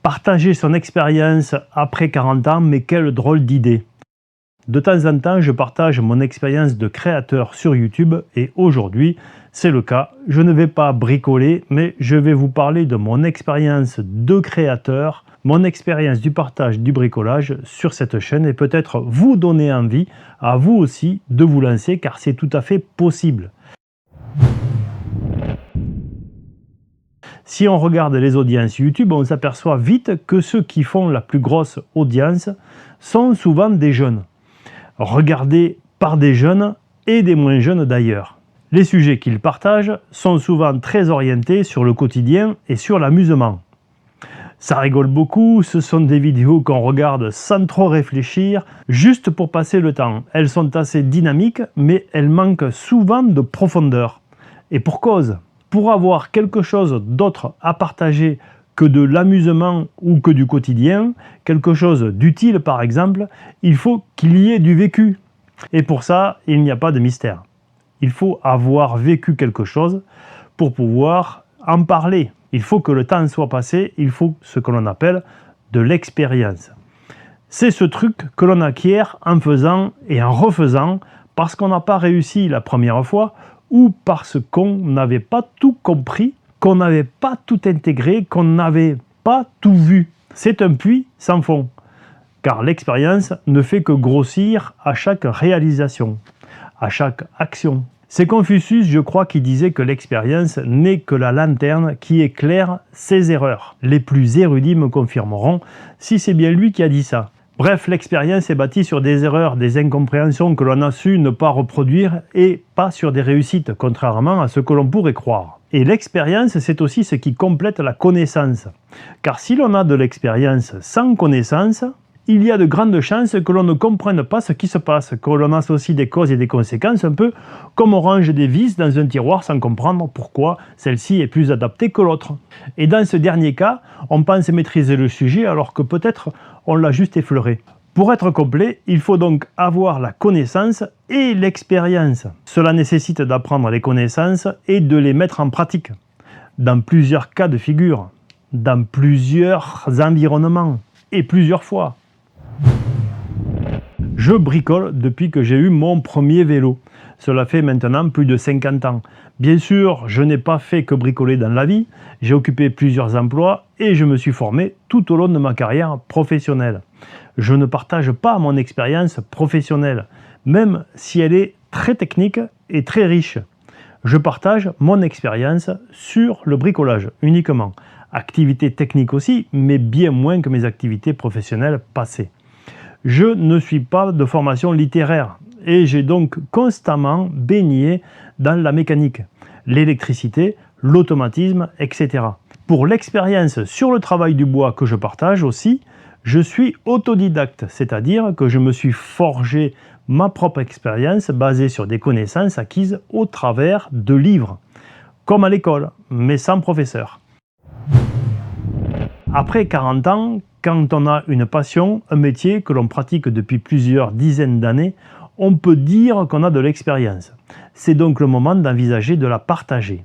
Partager son expérience après 40 ans, mais quelle drôle d'idée! De temps en temps, je partage mon expérience de créateur sur YouTube et aujourd'hui, c'est le cas. Je ne vais pas bricoler, mais je vais vous parler de mon expérience de créateur, mon expérience du partage du bricolage sur cette chaîne et peut-être vous donner envie à vous aussi de vous lancer car c'est tout à fait possible. Si on regarde les audiences YouTube, on s'aperçoit vite que ceux qui font la plus grosse audience sont souvent des jeunes. Regardés par des jeunes et des moins jeunes d'ailleurs. Les sujets qu'ils partagent sont souvent très orientés sur le quotidien et sur l'amusement. Ça rigole beaucoup, ce sont des vidéos qu'on regarde sans trop réfléchir, juste pour passer le temps. Elles sont assez dynamiques, mais elles manquent souvent de profondeur. Et pour cause, pour avoir quelque chose d'autre à partager que de l'amusement ou que du quotidien, quelque chose d'utile par exemple, il faut qu'il y ait du vécu. Et pour ça, il n'y a pas de mystère. Il faut avoir vécu quelque chose pour pouvoir en parler. Il faut que le temps soit passé, il faut ce que l'on appelle de l'expérience. C'est ce truc que l'on acquiert en faisant et en refaisant parce qu'on n'a pas réussi la première fois ou parce qu'on n'avait pas tout compris, qu'on n'avait pas tout intégré, qu'on n'avait pas tout vu. C'est un puits sans fond, car l'expérience ne fait que grossir à chaque réalisation, à chaque action. C'est Confucius, je crois, qui disait que l'expérience n'est que la lanterne qui éclaire ses erreurs. Les plus érudits me confirmeront si c'est bien lui qui a dit ça. Bref, l'expérience est bâtie sur des erreurs, des incompréhensions que l'on a su ne pas reproduire et pas sur des réussites, contrairement à ce que l'on pourrait croire. Et l'expérience, c'est aussi ce qui complète la connaissance. Car si l'on a de l'expérience sans connaissance, il y a de grandes chances que l'on ne comprenne pas ce qui se passe, que l'on associe des causes et des conséquences, un peu comme on range des vis dans un tiroir sans comprendre pourquoi celle-ci est plus adaptée que l'autre. Et dans ce dernier cas, on pense maîtriser le sujet alors que peut-être on l'a juste effleuré. Pour être complet, il faut donc avoir la connaissance et l'expérience. Cela nécessite d'apprendre les connaissances et de les mettre en pratique, dans plusieurs cas de figure, dans plusieurs environnements et plusieurs fois. Je bricole depuis que j'ai eu mon premier vélo. Cela fait maintenant plus de 50 ans. Bien sûr, je n'ai pas fait que bricoler dans la vie, j'ai occupé plusieurs emplois et je me suis formé tout au long de ma carrière professionnelle. Je ne partage pas mon expérience professionnelle, même si elle est très technique et très riche. Je partage mon expérience sur le bricolage uniquement. Activité technique aussi, mais bien moins que mes activités professionnelles passées. Je ne suis pas de formation littéraire et j'ai donc constamment baigné dans la mécanique, l'électricité, l'automatisme, etc. Pour l'expérience sur le travail du bois que je partage aussi, je suis autodidacte, c'est-à-dire que je me suis forgé ma propre expérience basée sur des connaissances acquises au travers de livres, comme à l'école, mais sans professeur. Après 40 ans, quand on a une passion, un métier que l'on pratique depuis plusieurs dizaines d'années, on peut dire qu'on a de l'expérience. C'est donc le moment d'envisager de la partager.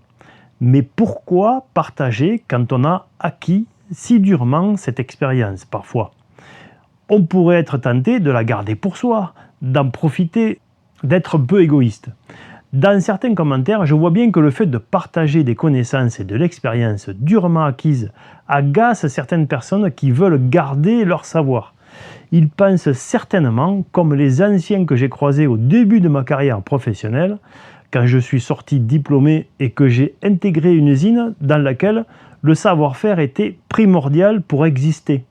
Mais pourquoi partager quand on a acquis si durement cette expérience parfois? On pourrait être tenté de la garder pour soi, d'en profiter, d'être un peu égoïste. Dans certains commentaires, je vois bien que le fait de partager des connaissances et de l'expérience durement acquise agace certaines personnes qui veulent garder leur savoir. Ils pensent certainement, comme les anciens que j'ai croisés au début de ma carrière professionnelle, quand je suis sorti diplômé et que j'ai intégré une usine dans laquelle le savoir-faire était primordial pour exister.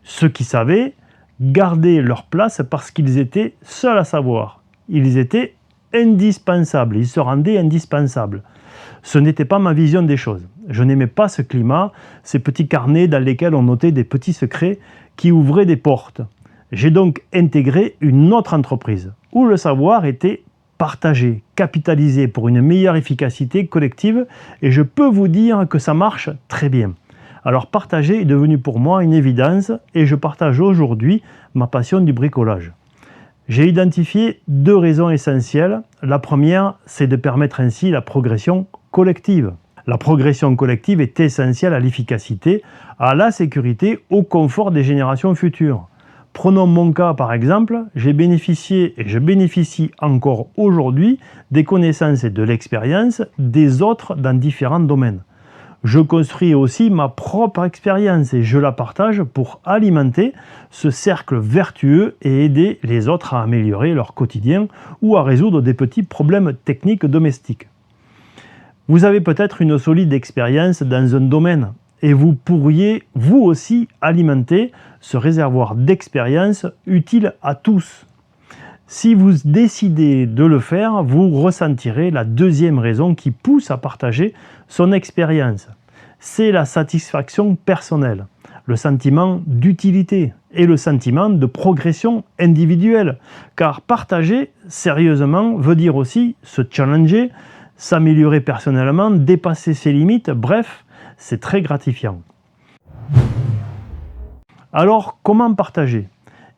Ceux qui savaient gardaient leur place parce qu'ils étaient seuls à savoir. Ils étaient indispensables, ils se rendaient indispensables. Ce n'était pas ma vision des choses. Je n'aimais pas ce climat, ces petits carnets dans lesquels on notait des petits secrets qui ouvraient des portes. J'ai donc intégré une autre entreprise où le savoir était partagé, capitalisé pour une meilleure efficacité collective et je peux vous dire que ça marche très bien. Alors partager est devenu pour moi une évidence et je partage aujourd'hui ma passion du bricolage. J'ai identifié deux raisons essentielles. La première, c'est de permettre ainsi la progression collective. La progression collective est essentielle à l'efficacité, à la sécurité, au confort des générations futures. Prenons mon cas par exemple, j'ai bénéficié et je bénéficie encore aujourd'hui des connaissances et de l'expérience des autres dans différents domaines. Je construis aussi ma propre expérience et je la partage pour alimenter ce cercle vertueux et aider les autres à améliorer leur quotidien ou à résoudre des petits problèmes techniques domestiques. Vous avez peut-être une solide expérience dans un domaine et vous pourriez vous aussi alimenter ce réservoir d'expérience utile à tous. Si vous décidez de le faire, vous ressentirez la deuxième raison qui pousse à partager son expérience. C'est la satisfaction personnelle, le sentiment d'utilité et le sentiment de progression individuelle. Car partager sérieusement veut dire aussi se challenger, s'améliorer personnellement, dépasser ses limites, bref, c'est très gratifiant. Alors, comment partager ?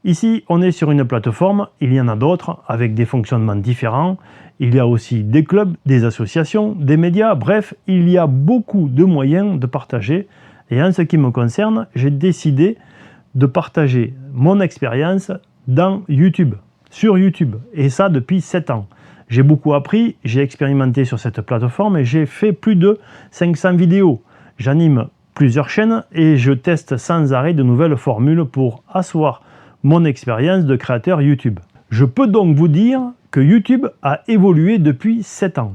Ici, on est sur une plateforme, il y en a d'autres avec des fonctionnements différents. Il y a aussi des clubs, des associations, des médias, bref, il y a beaucoup de moyens de partager. Et en ce qui me concerne, j'ai décidé de partager mon expérience dans YouTube, sur YouTube, et ça depuis 7 ans. J'ai beaucoup appris, j'ai expérimenté sur cette plateforme et j'ai fait plus de 500 vidéos. J'anime plusieurs chaînes et je teste sans arrêt de nouvelles formules pour asseoir mon expérience de créateur YouTube. Je peux donc vous dire que YouTube a évolué depuis 7 ans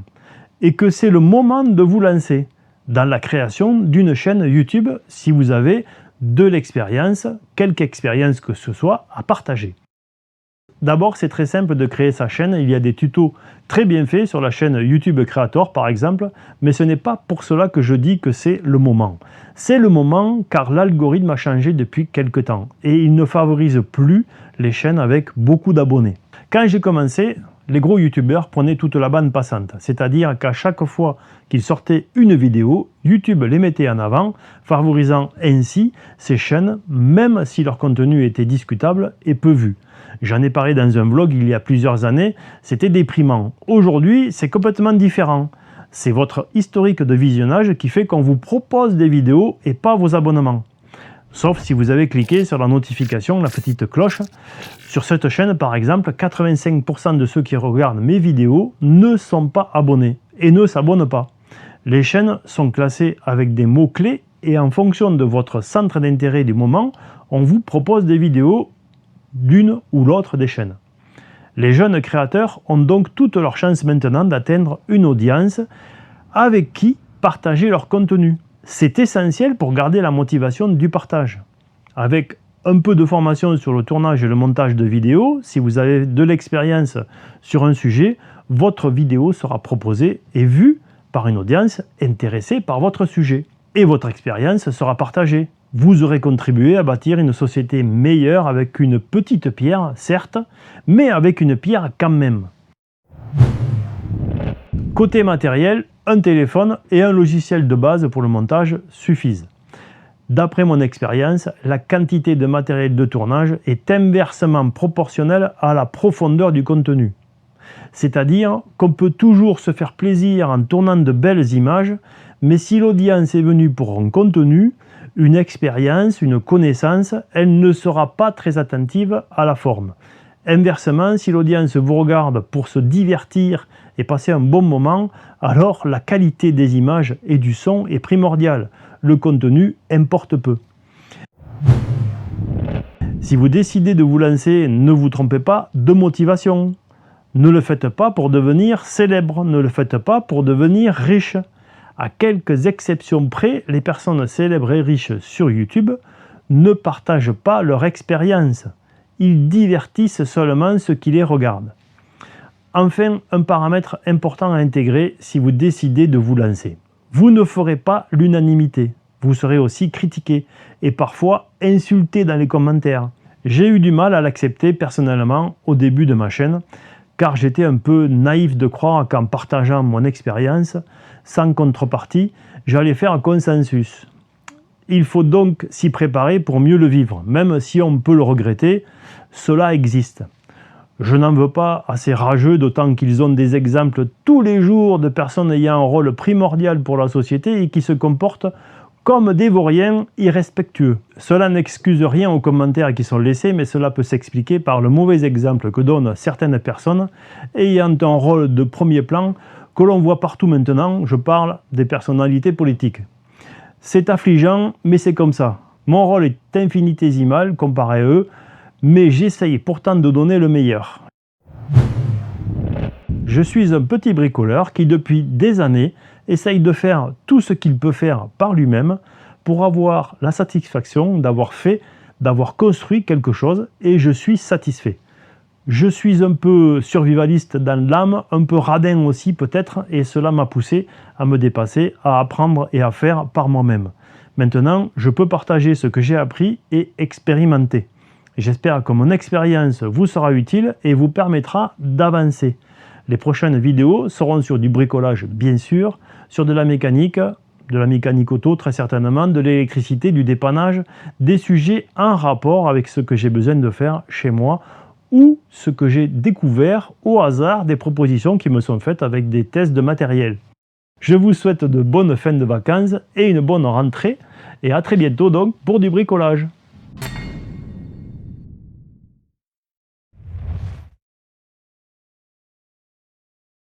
et que c'est le moment de vous lancer dans la création d'une chaîne YouTube si vous avez de l'expérience, quelque expérience que ce soit, à partager. D'abord, c'est très simple de créer sa chaîne. Il y a des tutos très bien faits sur la chaîne YouTube Creator par exemple, mais ce n'est pas pour cela que je dis que c'est le moment. C'est le moment car l'algorithme a changé depuis quelques temps et il ne favorise plus les chaînes avec beaucoup d'abonnés. Quand j'ai commencé, les gros youtubeurs prenaient toute la bande passante, c'est-à-dire qu'à chaque fois qu'ils sortaient une vidéo, YouTube les mettait en avant, favorisant ainsi ces chaînes, même si leur contenu était discutable et peu vu. J'en ai parlé dans un vlog il y a plusieurs années, c'était déprimant. Aujourd'hui, c'est complètement différent. C'est votre historique de visionnage qui fait qu'on vous propose des vidéos et pas vos abonnements. Sauf si vous avez cliqué sur la notification, la petite cloche. Sur cette chaîne, par exemple, 85% de ceux qui regardent mes vidéos ne sont pas abonnés et ne s'abonnent pas. Les chaînes sont classées avec des mots-clés et en fonction de votre centre d'intérêt du moment, on vous propose des vidéos d'une ou l'autre des chaînes. Les jeunes créateurs ont donc toutes leurs chances maintenant d'atteindre une audience avec qui partager leur contenu. C'est essentiel pour garder la motivation du partage. Avec un peu de formation sur le tournage et le montage de vidéos, si vous avez de l'expérience sur un sujet, votre vidéo sera proposée et vue par une audience intéressée par votre sujet. Et votre expérience sera partagée. Vous aurez contribué à bâtir une société meilleure avec une petite pierre, certes, mais avec une pierre quand même. Côté matériel, un téléphone et un logiciel de base pour le montage suffisent. D'après mon expérience, la quantité de matériel de tournage est inversement proportionnelle à la profondeur du contenu. C'est-à-dire qu'on peut toujours se faire plaisir en tournant de belles images, mais si l'audience est venue pour un contenu, une expérience, une connaissance, elle ne sera pas très attentive à la forme. Inversement, si l'audience vous regarde pour se divertir et passer un bon moment, alors la qualité des images et du son est primordiale. Le contenu importe peu. Si vous décidez de vous lancer, ne vous trompez pas de motivation. Ne le faites pas pour devenir célèbre, ne le faites pas pour devenir riche. À quelques exceptions près, les personnes célèbres et riches sur YouTube ne partagent pas leur expérience. Ils divertissent seulement ceux qui les regardent. Enfin, un paramètre important à intégrer si vous décidez de vous lancer. Vous ne ferez pas l'unanimité. Vous serez aussi critiqué et parfois insulté dans les commentaires. J'ai eu du mal à l'accepter personnellement au début de ma chaîne, car j'étais un peu naïf de croire qu'en partageant mon expérience, sans contrepartie, j'allais faire un consensus. Il faut donc s'y préparer pour mieux le vivre, même si on peut le regretter, cela existe. Je n'en veux pas à ces rageux, d'autant qu'ils ont des exemples tous les jours de personnes ayant un rôle primordial pour la société et qui se comportent comme des vauriens irrespectueux. Cela n'excuse rien aux commentaires qui sont laissés, mais cela peut s'expliquer par le mauvais exemple que donnent certaines personnes ayant un rôle de premier plan que l'on voit partout maintenant, je parle des personnalités politiques. C'est affligeant, mais c'est comme ça. Mon rôle est infinitésimal comparé à eux, mais j'essaye pourtant de donner le meilleur. Je suis un petit bricoleur qui depuis des années essaye de faire tout ce qu'il peut faire par lui-même pour avoir la satisfaction d'avoir construit quelque chose, et je suis satisfait. Je suis un peu survivaliste dans l'âme, un peu radin aussi peut-être, et cela m'a poussé à me dépasser, à apprendre et à faire par moi-même. Maintenant, je peux partager ce que j'ai appris et expérimenter. J'espère que mon expérience vous sera utile et vous permettra d'avancer. Les prochaines vidéos seront sur du bricolage bien sûr, sur de la mécanique auto très certainement, de l'électricité, du dépannage, des sujets en rapport avec ce que j'ai besoin de faire chez moi ou ce que j'ai découvert au hasard des propositions qui me sont faites avec des tests de matériel. Je vous souhaite de bonnes fins de vacances et une bonne rentrée et à très bientôt donc pour du bricolage.